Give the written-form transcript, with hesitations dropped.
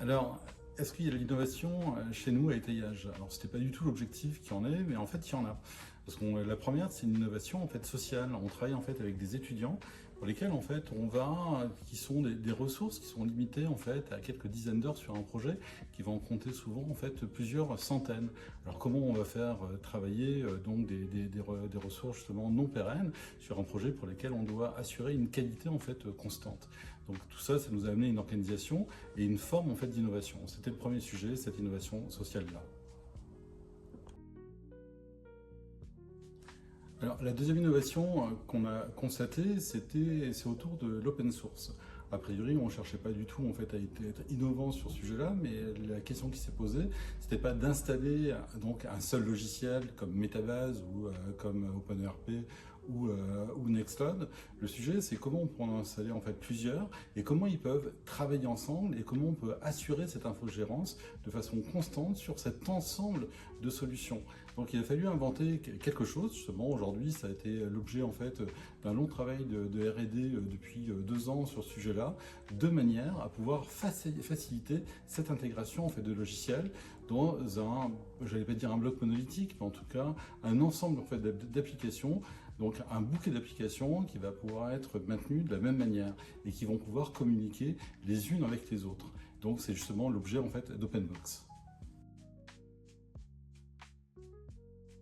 Alors, est-ce qu'il y a de l'innovation chez nous à étayage? Alors, c'était pas du tout l'objectif qu'il y en ait, mais en fait, il y en a. Parce que la première, c'est une innovation en fait sociale. On travaille en fait avec des étudiants pour lesquels en fait qui sont des ressources qui sont limitées en fait à quelques dizaines d'heures sur un projet, qui va en compter souvent en fait plusieurs centaines. Alors, comment on va faire travailler donc des ressources justement non pérennes sur un projet pour lequel on doit assurer une qualité en fait constante. Donc tout ça, ça nous a amené une organisation et une forme en fait d'innovation. C'était le premier sujet, cette innovation sociale-là. Alors la deuxième innovation qu'on a constatée, c'est autour de l'open source. A priori, on ne cherchait pas du tout en fait à être innovant sur ce sujet-là, mais la question qui s'est posée, c'était pas d'installer donc un seul logiciel comme Metabase ou comme OpenERP ou Nextcloud. Le sujet, c'est comment on peut en installer en fait plusieurs et comment ils peuvent travailler ensemble et comment on peut assurer cette infogérance de façon constante sur cet ensemble de solutions. Donc il a fallu inventer quelque chose. Justement, aujourd'hui, ça a été l'objet en fait d'un long travail de R&D depuis 2 ans sur ce sujet-là, de manière à pouvoir faciliter cette intégration en fait de logiciels dans un, j'allais pas dire un bloc monolithique, mais en tout cas un ensemble en fait d'applications, donc un bouquet d'applications qui va pouvoir être maintenu de la même manière et qui vont pouvoir communiquer les unes avec les autres. Donc c'est justement l'objet en fait d'OpenBox.